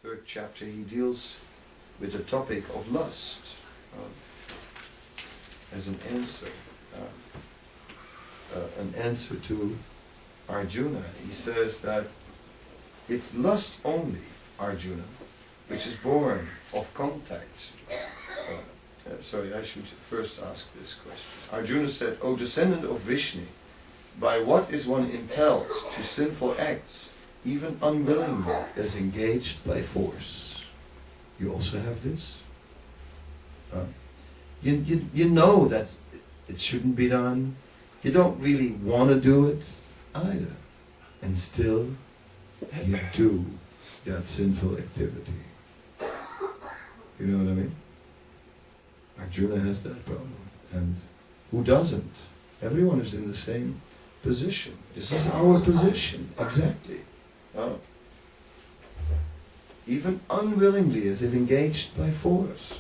third chapter, he deals with the topic of lust as an answer to Arjuna. He says that it's lust only, Arjuna, which is born of contact. Sorry, I should first ask this question. Arjuna said, O descendant of Vishnu, by what is one impelled to sinful acts, even unwillingly, as engaged by force? You also have this? You know that it shouldn't be done. You don't really want to do it either. And still, you do that sinful activity. You know what I mean? Arjuna has that problem. And who doesn't? Everyone is in the same position. This is our position, exactly. Even unwillingly, as if engaged by force.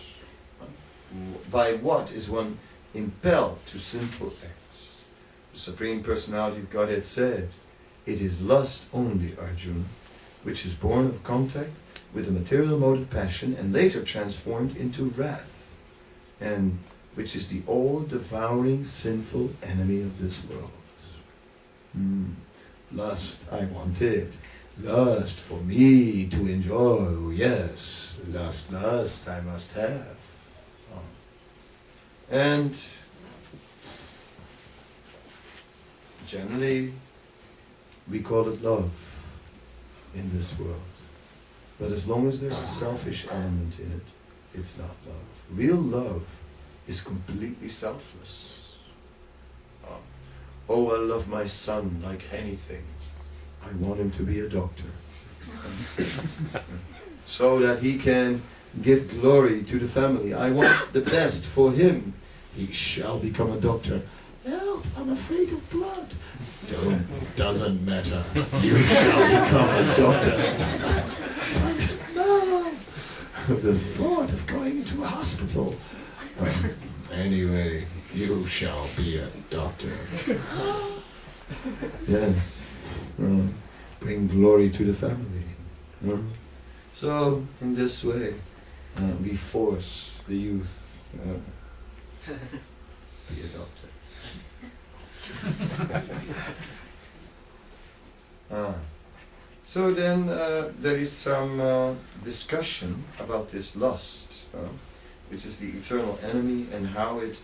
By what is one impelled to sinful acts? The Supreme Personality of Godhead said, it is lust only, Arjuna, which is born of contact with the material mode of passion and later transformed into wrath, and which is the all-devouring sinful enemy of this world. Lust, I want it. Lust for me to enjoy. Oh, yes, lust, I must have. And generally, we call it love in this world. But as long as there's a selfish element in it, it's not love. Real love is completely selfless. Oh, I love my son like anything. I want him to be a doctor. So that he can give glory to the family. I want the best for him. He shall become a doctor. Help, I'm afraid of blood. Doesn't matter. You shall become a doctor. No. The thought of going into a hospital. Anyway, you shall be a doctor. Yes. Bring glory to the family. So, in this way, we force the youth to be a doctor. So then there is some discussion about this lust, which is the eternal enemy and how it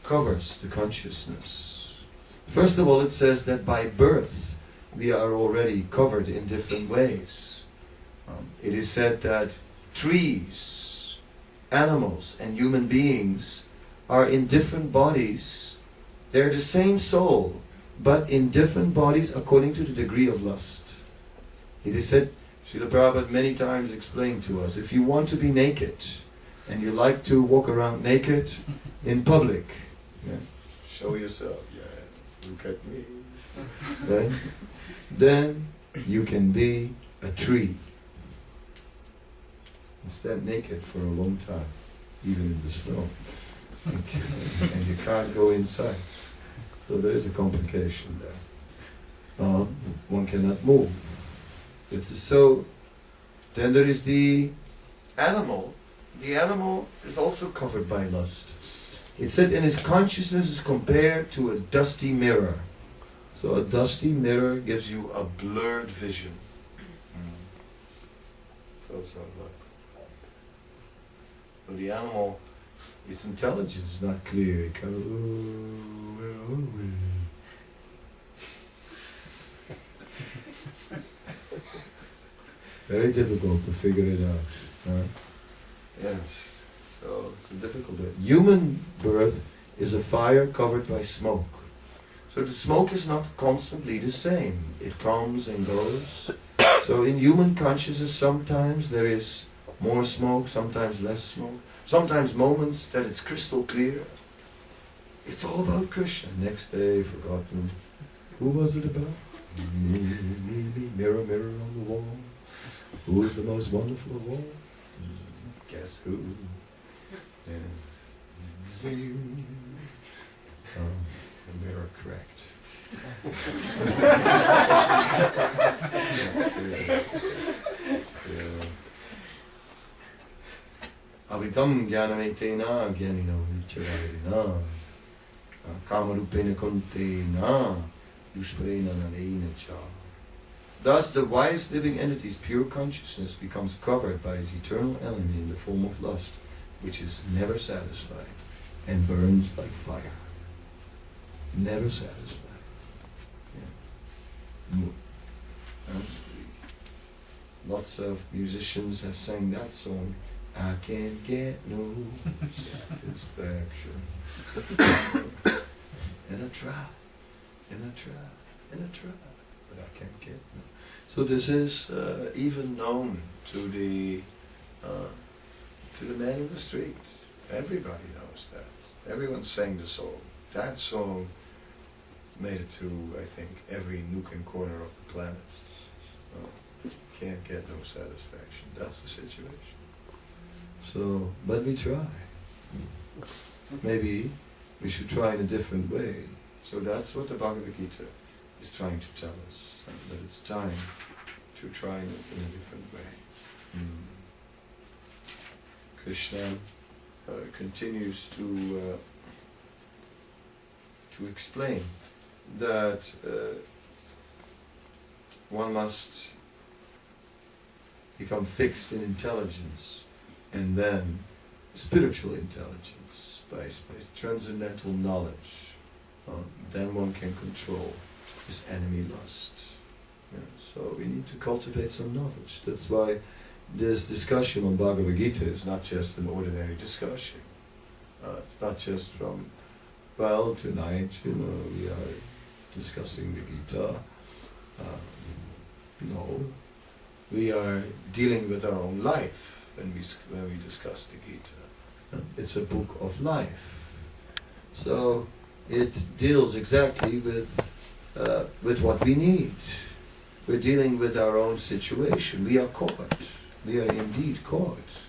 covers the consciousness. First of all, it says that by birth we are already covered in different ways. It is said that trees, animals and human beings are in different bodies. They're the same soul, but in different bodies according to the degree of lust. It is said, Srila Prabhupada many times explained to us, if you want to be naked, and you like to walk around naked in public, show yourself, look at me, right? Then you can be a tree. And stand naked for a long time, even in the snow. And you can't go inside. So there is a complication there. One cannot move. So then there is the animal. The animal is also covered by lust. It said, and his consciousness is compared to a dusty mirror. So a dusty mirror gives you a blurred vision. So the animal, its intelligence is not clear. It kind of, where are we? Very difficult to figure it out. Right? Yes, so it's a difficult bit. Human birth is a fire covered by smoke. So the smoke is not constantly the same. It comes and goes. So in human consciousness, sometimes there is more smoke, sometimes less smoke. Sometimes moments that it's crystal clear. It's all about Krishna. Next day, forgotten. Who was it about? Me, mirror, mirror on the wall. Who is the most wonderful of all? Guess who? And zing. The mirror cracked. Avitam Gyanametena Gyanino Vichavarina Kamarupena Kontena Dushprena Nalena Cha. Thus the wise living entity's pure consciousness becomes covered by his eternal enemy in the form of lust, which is never satisfied and burns like fire. Never satisfied. Yes. Lots of musicians have sang that song, I can't get no satisfaction. And I try, and I try, and I try, but I can't get no. So this is even known to the man in the street. Everybody knows that. Everyone sang the song. That song made it to, I think, every nook and corner of the planet. Can't get no satisfaction. That's the situation. So, but we try. Maybe we should try in a different way. So that's what the Bhagavad Gita is trying to tell us. That it's time to try in a different way. Krishna continues to explain that one must become fixed in intelligence, and then spiritual intelligence by transcendental knowledge. Then one can control his enemy lust. Yeah, so we need to cultivate some knowledge. That's why this discussion on Bhagavad Gita is not just an ordinary discussion. It's not just from, well, tonight, we are discussing the Gita. No. We are dealing with our own life when we discuss the Gita. It's a book of life. So it deals exactly with what we need. We're dealing with our own situation. We are caught. We are indeed caught.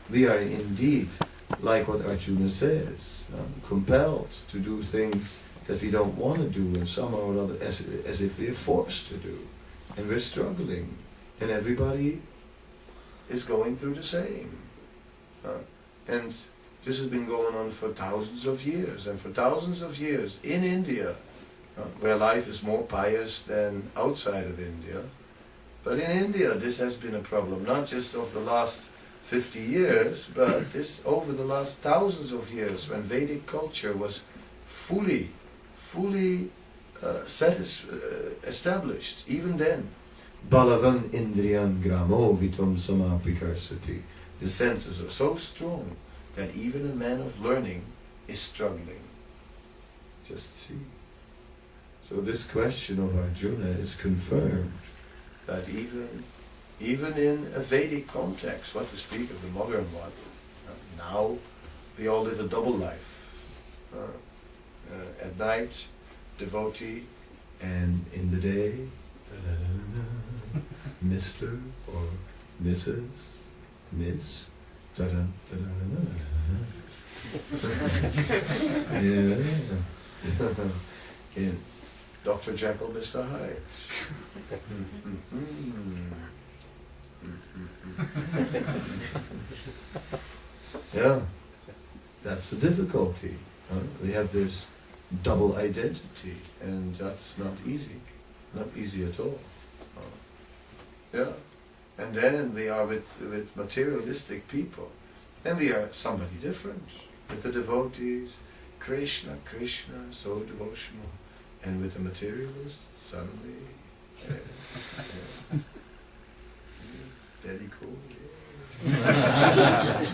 We are indeed, like what Arjuna says, compelled to do things that we don't want to do, and somehow or other as if we're forced to do. And we're struggling. And everybody is going through the same. And this has been going on for thousands of years. And for thousands of years in India, where life is more pious than outside of India. But in India this has been a problem, not just of the last 50 years, but this over the last thousands of years, when Vedic culture was fully established, even then. Balavan Indriyan Gramo Vitam Samapikarsati. The senses are so strong that even a man of learning is struggling. Just see. So this question of Arjuna is confirmed that even in a Vedic context, what to speak of the modern one, now we all live a double life. At night, devotee, and in the day, Mr. or Mrs. Miss. Yeah. In Dr. Jekyll, Mr. Hyde. Yeah, that's the difficulty. We have this double identity, and that's not easy. Not easy at all. Yeah. And then we are with materialistic people. Then we are somebody different. With the devotees, Krishna, so devotional. And with the materialists, suddenly, Daddy cool. Yeah.